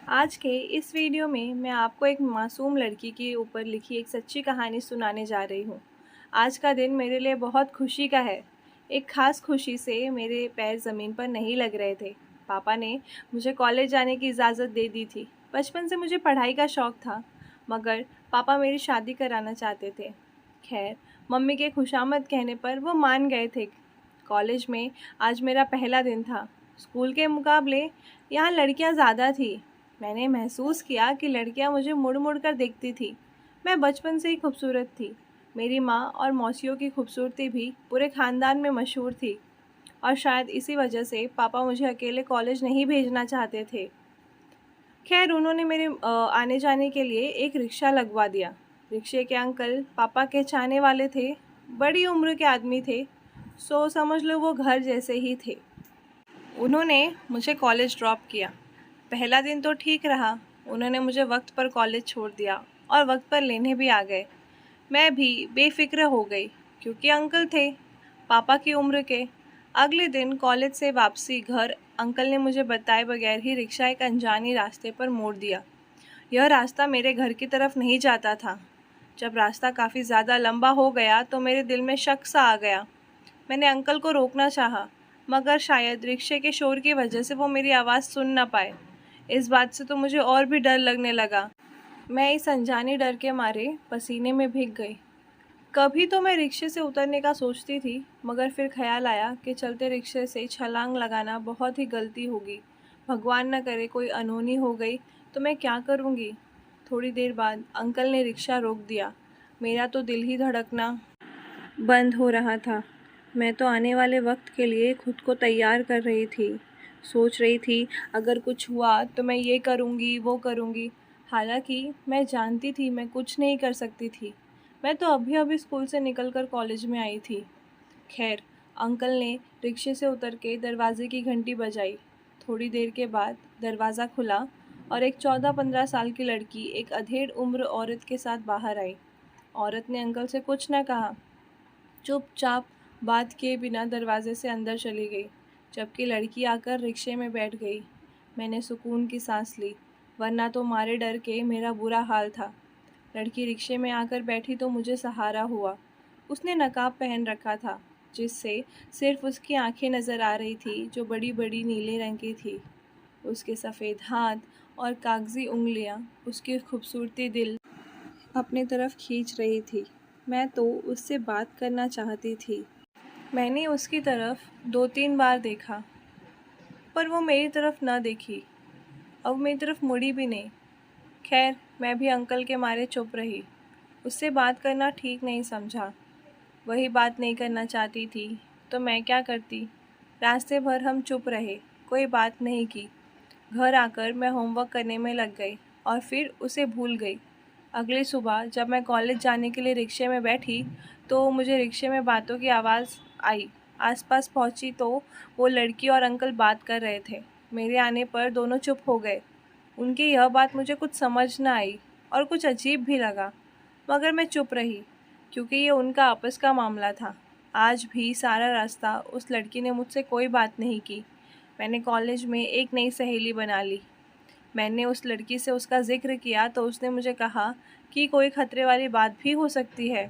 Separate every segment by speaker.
Speaker 1: आज के इस वीडियो में मैं आपको एक मासूम लड़की के ऊपर लिखी एक सच्ची कहानी सुनाने जा रही हूँ। आज का दिन मेरे लिए बहुत खुशी का है। एक ख़ास खुशी से मेरे पैर ज़मीन पर नहीं लग रहे थे। पापा ने मुझे कॉलेज जाने की इजाज़त दे दी थी। बचपन से मुझे पढ़ाई का शौक़ था, मगर पापा मेरी शादी कराना चाहते थे। खैर, मम्मी के खुशामद कहने पर वो मान गए थे। कॉलेज में आज मेरा पहला दिन था। स्कूल के मुकाबले यहाँ लड़कियाँ ज़्यादा थी। मैंने महसूस किया कि लड़कियां मुझे मुड़ मुड़ कर देखती थी। मैं बचपन से ही खूबसूरत थी। मेरी माँ और मौसियों की खूबसूरती भी पूरे ख़ानदान में मशहूर थी, और शायद इसी वजह से पापा मुझे अकेले कॉलेज नहीं भेजना चाहते थे। खैर, उन्होंने मेरे आने जाने के लिए एक रिक्शा लगवा दिया। रिक्शे के अंकल पापा के चाहने वाले थे। बड़ी उम्र के आदमी थे, सो समझ लो वो घर जैसे ही थे। उन्होंने मुझे कॉलेज ड्रॉप किया। पहला दिन तो ठीक रहा। उन्होंने मुझे वक्त पर कॉलेज छोड़ दिया और वक्त पर लेने भी आ गए। मैं भी बेफिक्र हो गई, क्योंकि अंकल थे पापा की उम्र के। अगले दिन कॉलेज से वापसी घर, अंकल ने मुझे बताए बगैर ही रिक्शा एक अनजानी रास्ते पर मोड़ दिया। यह रास्ता मेरे घर की तरफ नहीं जाता था। जब रास्ता काफ़ी ज़्यादा लंबा हो गया तो मेरे दिल में शक सा आ गया। मैंने अंकल को रोकना चाहा, मगर शायद रिक्शे के शोर की वजह से वो मेरी आवाज़ सुन ना पाए। इस बात से तो मुझे और भी डर लगने लगा। मैं इस अनजाने डर के मारे पसीने में भीग गई। कभी तो मैं रिक्शे से उतरने का सोचती थी, मगर फिर ख्याल आया कि चलते रिक्शे से छलांग लगाना बहुत ही गलती होगी। भगवान न करे कोई अनहोनी हो गई तो मैं क्या करूँगी। थोड़ी देर बाद अंकल ने रिक्शा रोक दिया। मेरा तो दिल ही धड़कना बंद हो रहा था। मैं तो आने वाले वक्त के लिए खुद को तैयार कर रही थी। सोच रही थी, अगर कुछ हुआ तो मैं ये करूँगी, वो करूँगी। हालांकि मैं जानती थी मैं कुछ नहीं कर सकती थी। मैं तो अभी स्कूल से निकलकर कॉलेज में आई थी। खैर, अंकल ने रिक्शे से उतर के दरवाजे की घंटी बजाई। थोड़ी देर के बाद दरवाज़ा खुला और एक 14-15 साल की लड़की एक अधेड़ उम्र औरत के साथ बाहर आई। औरत ने अंकल से कुछ न कहा, चुपचाप बात किए बिना दरवाजे से अंदर चली गई, जबकि लड़की आकर रिक्शे में बैठ गई। मैंने सुकून की सांस ली, वरना तो मारे डर के मेरा बुरा हाल था। लड़की रिक्शे में आकर बैठी तो मुझे सहारा हुआ। उसने नकाब पहन रखा था, जिससे सिर्फ उसकी आंखें नज़र आ रही थी, जो बड़ी बड़ी नीले रंग की थी। उसके सफ़ेद हाथ और कागजी उंगलियां उसकी खूबसूरती दिल अपनी तरफ खींच रही थी। मैं तो उससे बात करना चाहती थी। मैंने उसकी तरफ 2-3 बार देखा, पर वो मेरी तरफ न देखी। अब मेरी तरफ मुड़ी भी नहीं। खैर, मैं भी अंकल के मारे चुप रही। उससे बात करना ठीक नहीं समझा। वही बात नहीं करना चाहती थी तो मैं क्या करती। रास्ते भर हम चुप रहे, कोई बात नहीं की। घर आकर मैं होमवर्क करने में लग गई और फिर उसे भूल गई। अगली सुबह जब मैं कॉलेज जाने के लिए रिक्शे में बैठी तो मुझे रिक्शे में बातों की आवाज़ आई। आसपास पहुंची तो वो लड़की और अंकल बात कर रहे थे। मेरे आने पर दोनों चुप हो गए। उनकी यह बात मुझे कुछ समझ न आई और कुछ अजीब भी लगा, मगर मैं चुप रही, क्योंकि ये उनका आपस का मामला था। आज भी सारा रास्ता उस लड़की ने मुझसे कोई बात नहीं की। मैंने कॉलेज में एक नई सहेली बना ली। मैंने उस लड़की से उसका ज़िक्र किया तो उसने मुझे कहा कि कोई ख़तरे वाली बात भी हो सकती है।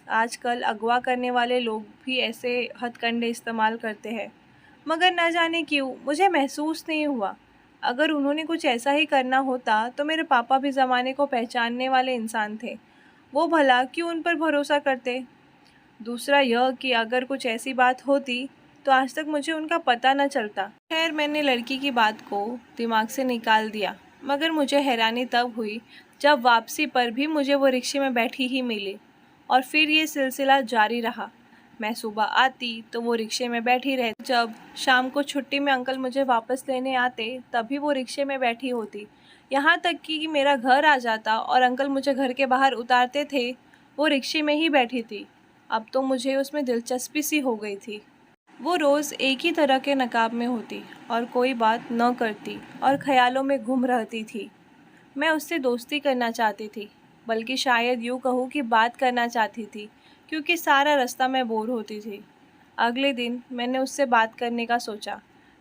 Speaker 1: आजकल अगवा करने वाले लोग भी ऐसे हथकंडे इस्तेमाल करते हैं, मगर न जाने क्यों मुझे महसूस नहीं हुआ। अगर उन्होंने कुछ ऐसा ही करना होता तो मेरे पापा भी ज़माने को पहचानने वाले इंसान थे। वो भला क्यों उन पर भरोसा करते। दूसरा यह कि अगर कुछ ऐसी बात होती तो आज तक मुझे उनका पता न चलता। खैर, मैंने लड़की की बात को दिमाग से निकाल दिया, मगर मुझे हैरानी तब हुई जब वापसी पर भी मुझे वो रिक्शे में बैठी ही मिली, और फिर ये सिलसिला जारी रहा। मैं सुबह आती तो वो रिक्शे में बैठी रहती। जब शाम को छुट्टी में अंकल मुझे वापस लेने आते तभी वो रिक्शे में बैठी होती। यहाँ तक कि मेरा घर आ जाता और अंकल मुझे घर के बाहर उतारते थे, वो रिक्शे में ही बैठी थी। अब तो मुझे उसमें दिलचस्पी सी हो गई थी। वो रोज़ एक ही तरह के नकाब में होती और कोई बात न करती और ख़यालों में गुम रहती थी। मैं उससे दोस्ती करना चाहती थी, बल्कि शायद यूँ कहूँ कि बात करना चाहती थी, क्योंकि सारा रास्ता मैं बोर होती थी। अगले दिन मैंने उससे बात करने का सोचा।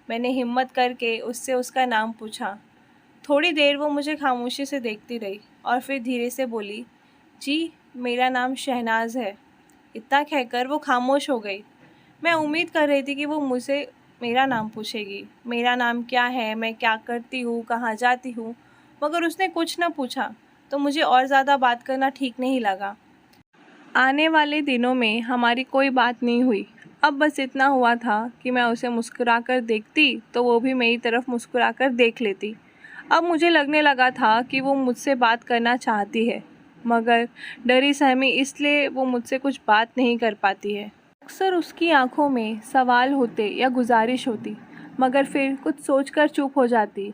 Speaker 1: मैंने हिम्मत करके उससे उसका नाम पूछा। थोड़ी देर वो मुझे खामोशी से देखती रही और फिर धीरे से बोली, जी मेरा नाम शहनाज है। इतना कहकर वो खामोश हो गई। मैं उम्मीद कर रही थी कि वो मुझसे मेरा नाम पूछेगी, मेरा नाम क्या है, मैं क्या करती हूँ, कहाँ जाती हूँ, मगर उसने कुछ न पूछा। तो मुझे और ज़्यादा बात करना ठीक नहीं लगा। आने वाले दिनों में हमारी कोई बात नहीं हुई। अब बस इतना हुआ था कि मैं उसे मुस्कुराकर देखती तो वो भी मेरी तरफ मुस्कुराकर देख लेती। अब मुझे लगने लगा था कि वो मुझसे बात करना चाहती है, मगर डरी सहमी इसलिए वो मुझसे कुछ बात नहीं कर पाती है। अक्सर उसकी आंखों में सवाल होते या गुजारिश होती, मगर फिर कुछ सोचकर चुप हो जाती।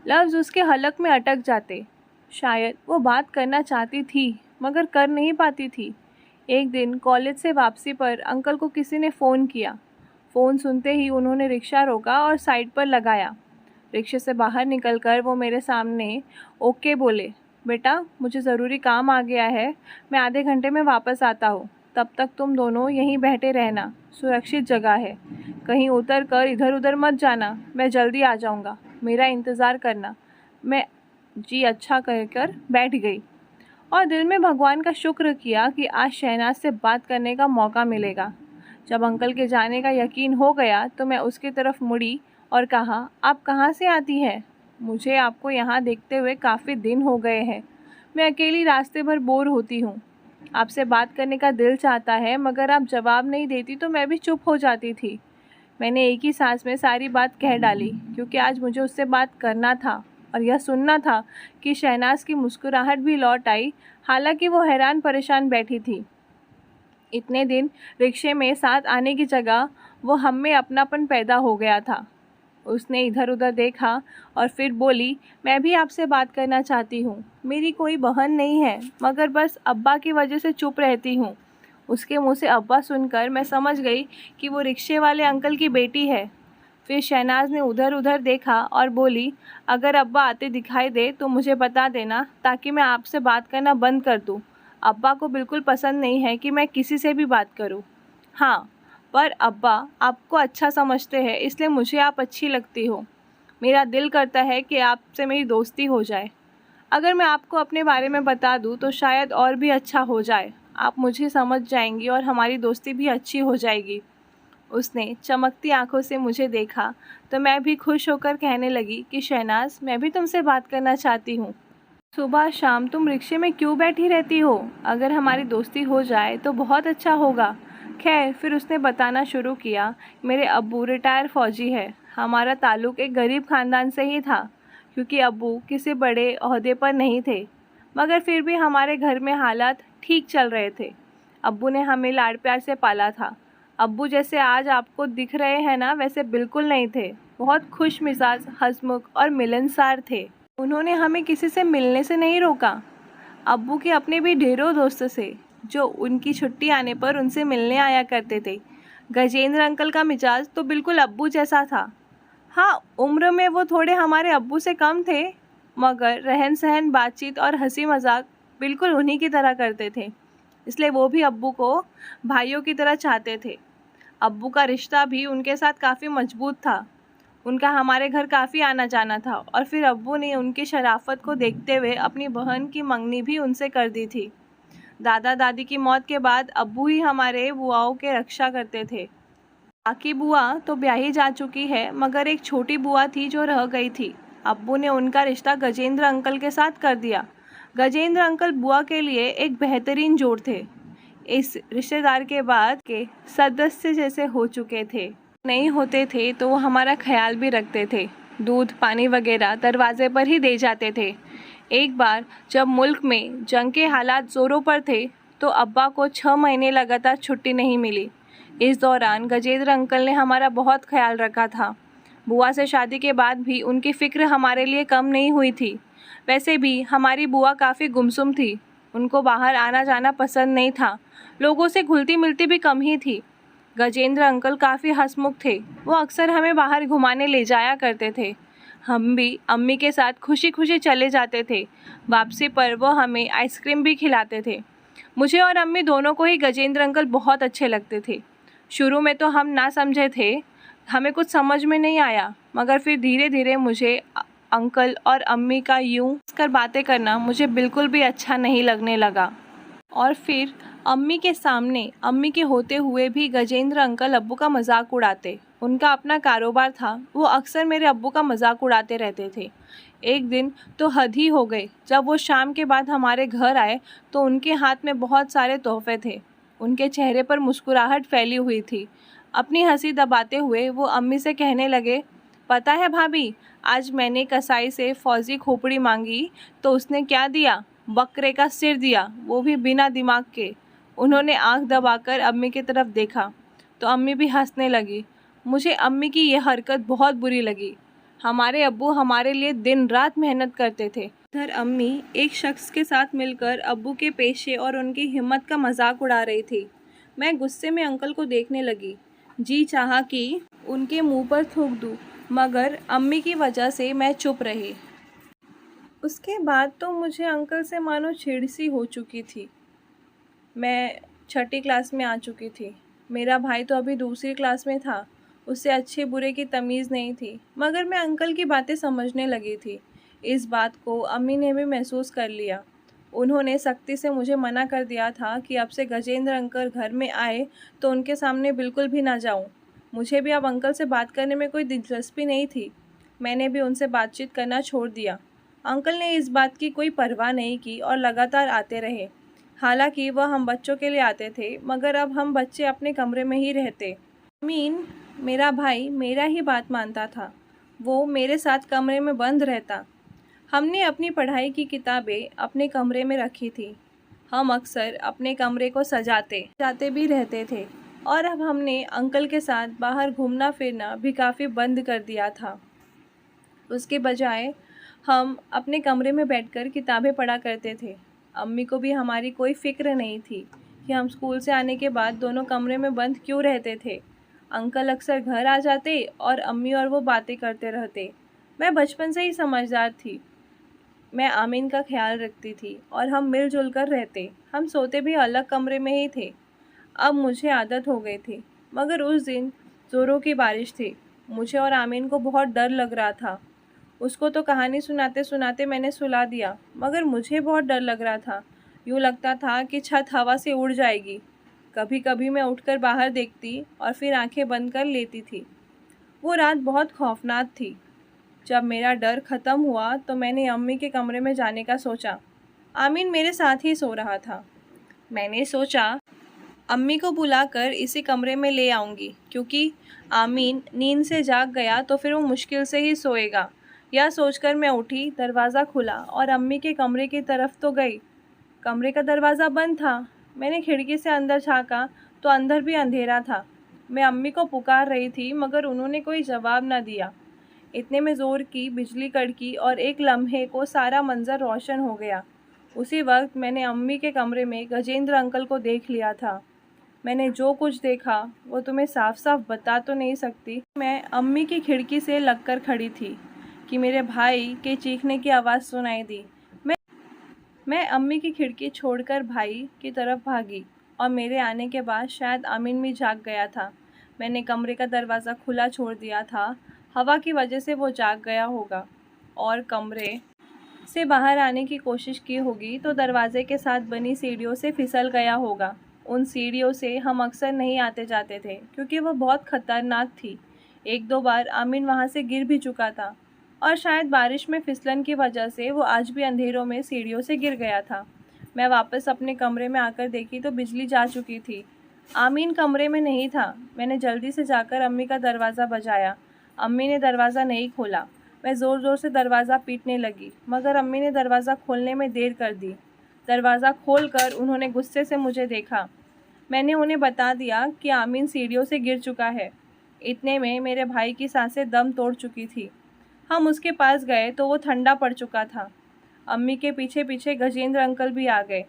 Speaker 1: लफ्ज़ उसके हलक में अटक जाते। शायद वो बात करना चाहती थी मगर कर नहीं पाती थी। एक दिन कॉलेज से वापसी पर अंकल को किसी ने फ़ोन किया। फ़ोन सुनते ही उन्होंने रिक्शा रोका और साइड पर लगाया। रिक्शे से बाहर निकलकर वो मेरे सामने ओके बोले, बेटा मुझे ज़रूरी काम आ गया है, मैं आधे घंटे में वापस आता हूँ, तब तक तुम दोनों यहीं बैठे रहना, सुरक्षित जगह है, कहीं उतर कर इधर उधर मत जाना, मैं जल्दी आ जाऊँगा, मेरा इंतज़ार करना। मैं जी अच्छा कहकर बैठ गई और दिल में भगवान का शुक्र किया कि आज शहनाज से बात करने का मौका मिलेगा। जब अंकल के जाने का यकीन हो गया तो मैं उसकी तरफ मुड़ी और कहा, आप कहाँ से आती हैं? मुझे आपको यहाँ देखते हुए काफ़ी दिन हो गए हैं। मैं अकेली रास्ते भर बोर होती हूँ। आपसे बात करने का दिल चाहता है, मगर आप जवाब नहीं देती तो मैं भी चुप हो जाती थी। मैंने एक ही सांस में सारी बात कह डाली, क्योंकि आज मुझे उससे बात करना था और यह सुनना था कि शहनाज की मुस्कुराहट भी लौट आई, हालांकि वो हैरान परेशान बैठी थी। इतने दिन रिक्शे में साथ आने की जगह वो हम में अपनापन पैदा हो गया था। उसने इधर उधर देखा और फिर बोली, मैं भी आपसे बात करना चाहती हूँ। मेरी कोई बहन नहीं है, मगर बस अब्बा की वजह से चुप रहती हूँ। उसके मुंह से अब्बा सुनकर मैं समझ गई कि वो रिक्शे वाले अंकल की बेटी है। फिर शहनाज ने उधर उधर देखा और बोली, अगर अब्बा आते दिखाई दे तो मुझे बता देना, ताकि मैं आपसे बात करना बंद कर दूँ। अब्बा को बिल्कुल पसंद नहीं है कि मैं किसी से भी बात करूँ। हाँ, पर अब्बा आपको अच्छा समझते हैं, इसलिए मुझे आप अच्छी लगती हो। मेरा दिल करता है कि आपसे मेरी दोस्ती हो जाए। अगर मैं आपको अपने बारे में बता दूँ तो शायद और भी अच्छा हो जाए। आप मुझे समझ जाएंगी और हमारी दोस्ती भी अच्छी हो जाएगी। उसने चमकती आंखों से मुझे देखा तो मैं भी खुश होकर कहने लगी कि शहनाज, मैं भी तुमसे बात करना चाहती हूँ। सुबह शाम तुम रिक्शे में क्यों बैठी रहती हो? अगर हमारी दोस्ती हो जाए तो बहुत अच्छा होगा। खैर, फिर उसने बताना शुरू किया, मेरे अब्बू रिटायर फ़ौजी है। हमारा ताल्लुक़ एक गरीब ख़ानदान से ही था, क्योंकि अब्बू किसी बड़े ओहदे पर नहीं थे, मगर फिर भी हमारे घर में हालात ठीक चल रहे थे। अब्बू ने हमें लाड़ प्यार से पाला था। अब्बू जैसे आज आपको दिख रहे हैं ना, वैसे बिल्कुल नहीं थे। बहुत खुश मिजाज, हंसमुख और मिलनसार थे। उन्होंने हमें किसी से मिलने से नहीं रोका। अब्बू के अपने भी ढेरों दोस्त से, जो उनकी छुट्टी आने पर उनसे मिलने आया करते थे। गजेंद्र अंकल का मिजाज तो बिल्कुल अब्बू जैसा था। हाँ, उम्र में वो थोड़े हमारे अब्बू से कम थे, मगर रहन सहन, बातचीत और हंसी मजाक बिल्कुल उन्हीं की तरह करते थे। इसलिए वो भी अब्बू को भाइयों की तरह चाहते थे। अब्बू का रिश्ता भी उनके साथ काफ़ी मजबूत था। उनका हमारे घर काफ़ी आना जाना था और फिर अब्बू ने उनकी शराफत को देखते हुए अपनी बहन की मंगनी भी उनसे कर दी थी। दादा दादी की मौत के बाद अब्बू ही हमारे बुआओं के रक्षा करते थे। बाकी बुआ तो ब्याही जा चुकी है, मगर एक छोटी बुआ थी जो रह गई थी। अब्बू ने उनका रिश्ता गजेंद्र अंकल के साथ कर दिया। गजेंद्र अंकल बुआ के लिए एक बेहतरीन जोड़ थे। इस रिश्तेदार के बाद के सदस्य जैसे हो चुके थे। नहीं होते थे तो वो हमारा ख्याल भी रखते थे। दूध पानी वगैरह दरवाजे पर ही दे जाते थे। एक बार जब मुल्क में जंग के हालात ज़ोरों पर थे तो अब्बा को 6 महीने लगातार छुट्टी नहीं मिली। इस दौरान गजेंद्र अंकल ने हमारा बहुत ख्याल रखा था। बुआ से शादी के बाद भी उनकी फ़िक्र हमारे लिए कम नहीं हुई थी। वैसे भी हमारी बुआ काफ़ी गुमसुम थी। उनको बाहर आना जाना पसंद नहीं था। लोगों से घुलती मिलती भी कम ही थी। गजेंद्र अंकल काफ़ी हंसमुख थे। वो अक्सर हमें बाहर घुमाने ले जाया करते थे। हम भी अम्मी के साथ खुशी खुशी चले जाते थे। वापसी पर वो हमें आइसक्रीम भी खिलाते थे। मुझे और अम्मी दोनों को ही गजेंद्र अंकल बहुत अच्छे लगते थे। शुरू में तो हम ना समझे थे, हमें कुछ समझ में नहीं आया, मगर फिर धीरे धीरे मुझे अंकल और अम्मी का यूं कर बातें करना मुझे बिल्कुल भी अच्छा नहीं लगने लगा। और फिर अम्मी के सामने अम्मी के होते हुए भी गजेंद्र अंकल अब्बू का मजाक उड़ाते। उनका अपना कारोबार था, वो अक्सर मेरे अब्बू का मजाक उड़ाते रहते थे। एक दिन तो हद ही हो गई, जब वो शाम के बाद हमारे घर आए तो उनके हाथ में बहुत सारे तोहफे थे। उनके चेहरे पर मुस्कुराहट फैली हुई थी। अपनी हंसी दबाते हुए वो अम्मी से कहने लगे, पता है भाभी, आज मैंने कसाई से फौजी खोपड़ी मांगी तो उसने क्या दिया? बकरे का सिर दिया, वो भी बिना दिमाग के। उन्होंने आंख दबाकर अम्मी की तरफ देखा तो अम्मी भी हंसने लगी। मुझे अम्मी की यह हरकत बहुत बुरी लगी। हमारे अब्बू हमारे लिए दिन रात मेहनत करते थे। इधर अम्मी एक शख्स के साथ मिलकर अब्बू के पेशे और उनकी हिम्मत का मजाक उड़ा रही थी। मैं गुस्से में अंकल को देखने लगी। जी चाहा कि उनके मुंह पर थूक दूं, मगर अम्मी की वजह से मैं चुप रही। उसके बाद तो मुझे अंकल से मानो चिढ़ सी हो चुकी थी। मैं छठी क्लास में आ चुकी थी। मेरा भाई तो अभी दूसरी क्लास में था। उससे अच्छे बुरे की तमीज़ नहीं थी, मगर मैं अंकल की बातें समझने लगी थी। इस बात को अम्मी ने भी महसूस कर लिया। उन्होंने सख्ती से मुझे मना कर दिया था कि अब से गजेंद्र अंकल घर में आए तो उनके सामने बिल्कुल भी ना जाऊं। मुझे भी अब अंकल से बात करने में कोई दिलचस्पी नहीं थी। मैंने भी उनसे बातचीत करना छोड़ दिया। अंकल ने इस बात की कोई परवाह नहीं की और लगातार आते रहे। हालांकि वह हम बच्चों के लिए आते थे, मगर अब हम बच्चे अपने कमरे में ही रहते। अमीन, मेरा भाई, मेरा ही बात मानता था। वो मेरे साथ कमरे में बंद रहता। हमने अपनी पढ़ाई की किताबें अपने कमरे में रखी थी। हम अक्सर अपने कमरे को सजाते जाते भी रहते थे। और अब हमने अंकल के साथ बाहर घूमना फिरना भी काफ़ी बंद कर दिया था। उसके बजाय हम अपने कमरे में बैठकर किताबें पढ़ा करते थे। अम्मी को भी हमारी कोई फ़िक्र नहीं थी कि हम स्कूल से आने के बाद दोनों कमरे में बंद क्यों रहते थे। अंकल अक्सर घर आ जाते और अम्मी और वो बातें करते रहते। मैं बचपन से ही समझदार थी। मैं आमीन का ख्याल रखती थी और हम मिलजुल कर रहते। हम सोते भी अलग कमरे में ही थे। अब मुझे आदत हो गई थी, मगर उस दिन ज़ोरों की बारिश थी। मुझे और आमीन को बहुत डर लग रहा था। उसको तो कहानी सुनाते सुनाते मैंने सुला दिया, मगर मुझे बहुत डर लग रहा था। यूँ लगता था कि छत हवा से उड़ जाएगी। कभी कभी मैं उठकर बाहर देखती और फिर आंखें बंद कर लेती थी। वो रात बहुत खौफनाक थी। जब मेरा डर ख़त्म हुआ तो मैंने अम्मी के कमरे में जाने का सोचा। आमीन मेरे साथ ही सो रहा था। मैंने सोचा अम्मी को बुलाकर इसी कमरे में ले आऊँगी, क्योंकि आमीन नींद से जाग गया तो फिर वो मुश्किल से ही सोएगा। यह सोचकर मैं उठी, दरवाज़ा खुला और अम्मी के कमरे की तरफ तो गई। कमरे का दरवाज़ा बंद था। मैंने खिड़की से अंदर झाँका तो अंदर भी अंधेरा था। मैं अम्मी को पुकार रही थी, मगर उन्होंने कोई जवाब न दिया। इतने में ज़ोर की बिजली कड़की और एक लम्हे को सारा मंजर रोशन हो गया। उसी वक्त मैंने अम्मी के कमरे में गजेंद्र अंकल को देख लिया था। मैंने जो कुछ देखा वो तुम्हें साफ साफ बता तो नहीं सकती। मैं अम्मी की खिड़की से लगकर खड़ी थी कि मेरे भाई के चीखने की आवाज़ सुनाई दी। मैं अम्मी की खिड़की छोड़कर भाई की तरफ भागी और मेरे आने के बाद शायद आमीन भी जाग गया था। मैंने कमरे का दरवाज़ा खुला छोड़ दिया था। हवा की वजह से वो जाग गया होगा और कमरे से बाहर आने की कोशिश की होगी तो दरवाजे के साथ बनी सीढ़ियों से फिसल गया होगा। उन सीढ़ियों से हम अक्सर नहीं आते जाते थे, क्योंकि वह बहुत ख़तरनाक थी। एक दो बार आमीन वहाँ से गिर भी चुका था और शायद बारिश में फिसलन की वजह से वो आज भी अंधेरों में सीढ़ियों से गिर गया था। मैं वापस अपने कमरे में आकर देखी तो बिजली जा चुकी थी। आमीन कमरे में नहीं था। मैंने जल्दी से जाकर अम्मी का दरवाज़ा बजाया। अम्मी ने दरवाज़ा नहीं खोला। मैं ज़ोर ज़ोर से दरवाज़ा पीटने लगी, मगर अम्मी ने दरवाज़ा खोलने में देर कर दी। दरवाज़ा खोलकर उन्होंने गुस्से से मुझे देखा। मैंने उन्हें बता दिया कि आमीन सीढ़ियों से गिर चुका है। इतने में मेरे भाई की सांसें दम तोड़ चुकी थी। हम उसके पास गए तो वो ठंडा पड़ चुका था। अम्मी के पीछे पीछे गजेंद्र अंकल भी आ गए।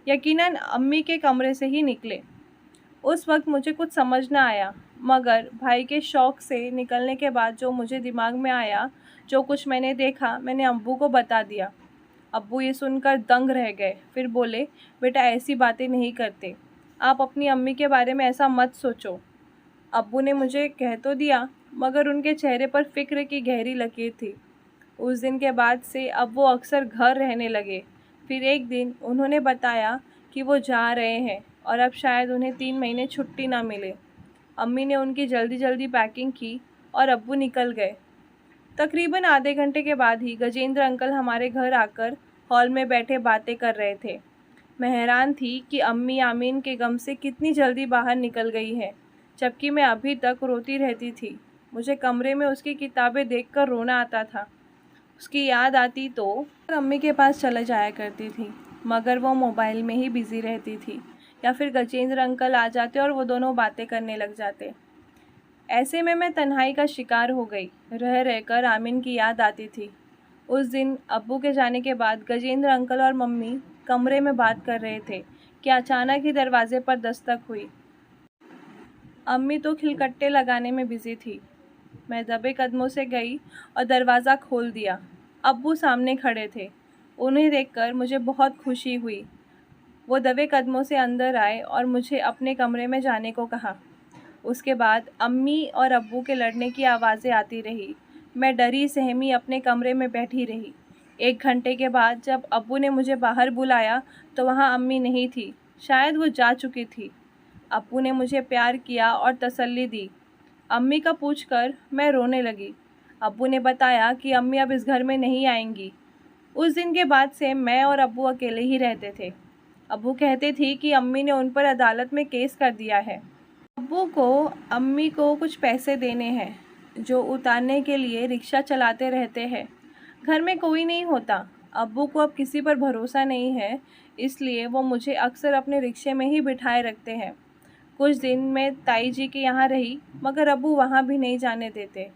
Speaker 1: यकीनन अम्मी के कमरे से ही निकले। उस वक्त मुझे कुछ समझ न आया, मगर भाई के शौक़ से निकलने के बाद जो मुझे दिमाग में आया, जो कुछ मैंने देखा, मैंने अब्बू को बता दिया। अब्बू ये सुनकर दंग रह गए। फिर बोले, बेटा ऐसी बातें नहीं करते, आप अपनी अम्मी के बारे में ऐसा मत सोचो। अब्बू ने मुझे कह तो दिया, मगर उनके चेहरे पर फ़िक्र की गहरी लकीर थी। उस दिन के बाद से अब वो अक्सर घर रहने लगे। फिर एक दिन उन्होंने बताया कि वो जा रहे हैं और अब शायद उन्हें 3 महीने छुट्टी ना मिले। अम्मी ने उनकी जल्दी जल्दी पैकिंग की और अब्बू निकल गए। तकरीबन आधे घंटे के बाद ही गजेंद्र अंकल हमारे घर आकर हॉल में बैठे बातें कर रहे थे। मैं हैरान थी कि अम्मी आमीन के गम से कितनी जल्दी बाहर निकल गई है, जबकि मैं अभी तक रोती रहती थी। मुझे कमरे में उसकी किताबें देखकर रोना आता था। उसकी याद आती तो अम्मी के पास चले जाया करती थी, मगर वो मोबाइल में ही बिज़ी रहती थी, या फिर गजेंद्र अंकल आ जाते और वो दोनों बातें करने लग जाते। ऐसे में मैं तन्हाई का शिकार हो गई। रह रहकर आमीन की याद आती थी। उस दिन अब्बू के जाने के बाद गजेंद्र अंकल और मम्मी कमरे में बात कर रहे थे कि अचानक ही दरवाजे पर दस्तक हुई। अम्मी तो खिलकट्टे लगाने में बिजी थी। मैं दबे कदमों से गई और दरवाज़ा खोल दिया। अब्बू सामने खड़े थे। उन्हें देखकर मुझे बहुत खुशी हुई। वो दबे कदमों से अंदर आए और मुझे अपने कमरे में जाने को कहा। उसके बाद अम्मी और अब्बू के लड़ने की आवाज़ें आती रही। मैं डरी सहमी अपने कमरे में बैठी रही। 1 घंटे के बाद जब अब्बू ने मुझे बाहर बुलाया तो वहाँ अम्मी नहीं थी। शायद वो जा चुकी थी। अब्बू ने मुझे प्यार किया और तसल्ली दी। अम्मी का पूछकर मैं रोने लगी। अब्बू ने बताया कि अम्मी अब इस घर में नहीं आएंगी। उस दिन के बाद से मैं और अब्बू अकेले ही रहते थे। अब्बू कहते थे कि अम्मी ने उन पर अदालत में केस कर दिया है। अब्बू को अम्मी को कुछ पैसे देने हैं जो उतारने के लिए रिक्शा चलाते रहते हैं। घर में कोई नहीं होता। अब्बू को अब किसी पर भरोसा नहीं है, इसलिए वो मुझे अक्सर अपने रिक्शे में ही बिठाए रखते हैं। कुछ दिन मैं ताई जी के यहाँ रही, मगर अब्बू वहाँ भी नहीं जाने देते।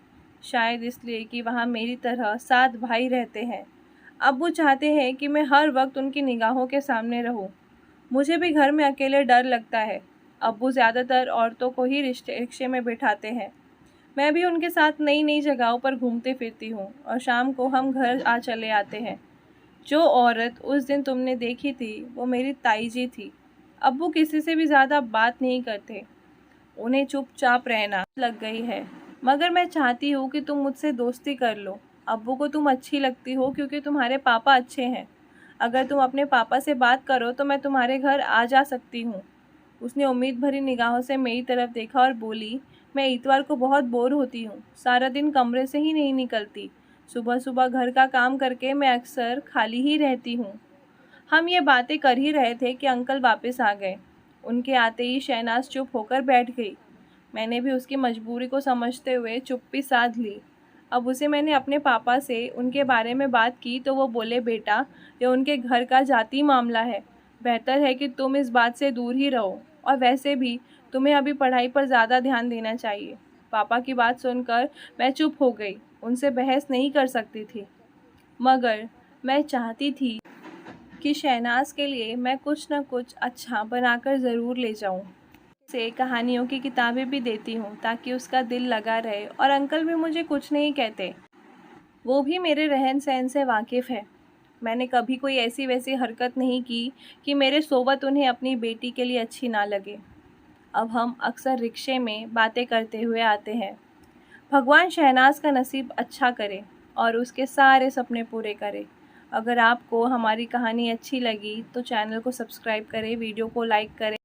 Speaker 1: शायद इसलिए कि वहाँ मेरी तरह 7 भाई रहते हैं। अब्बू चाहते हैं कि मैं हर वक्त उनकी निगाहों के सामने रहूं। मुझे भी घर में अकेले डर लगता है। अब्बू ज़्यादातर औरतों को ही रिक्शे में बिठाते हैं। मैं भी उनके साथ नई नई जगहों पर घूमती फिरती हूँ और शाम को हम घर चले आते हैं। जो औरत उस दिन तुमने देखी थी वो मेरी ताई जी थी। अब्बू किसी से भी ज़्यादा बात नहीं करते। उन्हें चुपचाप रहना लग गई है, मगर मैं चाहती हूँ कि तुम मुझसे दोस्ती कर लो। अब्बू को तुम अच्छी लगती हो क्योंकि तुम्हारे पापा अच्छे हैं। अगर तुम अपने पापा से बात करो तो मैं तुम्हारे घर आ जा सकती हूँ। उसने उम्मीद भरी निगाहों से मेरी तरफ देखा और बोली, मैं इतवार को बहुत बोर होती हूँ। सारा दिन कमरे से ही नहीं निकलती। सुबह सुबह घर का काम करके मैं अक्सर खाली ही रहती हूँ। हम ये बातें कर ही रहे थे कि अंकल वापस आ गए। उनके आते ही शहनाज चुप होकर बैठ गई। मैंने भी उसकी मजबूरी को समझते हुए चुप्पी साध ली। अब उसे मैंने अपने पापा से उनके बारे में बात की तो वो बोले, बेटा ये उनके घर का जाती मामला है। बेहतर है कि तुम इस बात से दूर ही रहो, और वैसे भी तुम्हें अभी पढ़ाई पर ज़्यादा ध्यान देना चाहिए। पापा की बात सुनकर मैं चुप हो गई। उनसे बहस नहीं कर सकती थी, मगर मैं चाहती थी कि शहनाज के लिए मैं कुछ न कुछ अच्छा बनाकर ज़रूर ले जाऊं। से कहानियों की किताबें भी देती हूँ ताकि उसका दिल लगा रहे, और अंकल भी मुझे कुछ नहीं कहते। वो भी मेरे रहन सहन से वाकिफ़ है। मैंने कभी कोई ऐसी वैसी हरकत नहीं की कि मेरे सोबत उन्हें अपनी बेटी के लिए अच्छी ना लगे। अब हम अक्सर रिक्शे में बातें करते हुए आते हैं। भगवान शहनाज का नसीब अच्छा करे और उसके सारे सपने पूरे करे। अगर आपको हमारी कहानी अच्छी लगी तो चैनल को सब्सक्राइब करें, वीडियो को लाइक करें।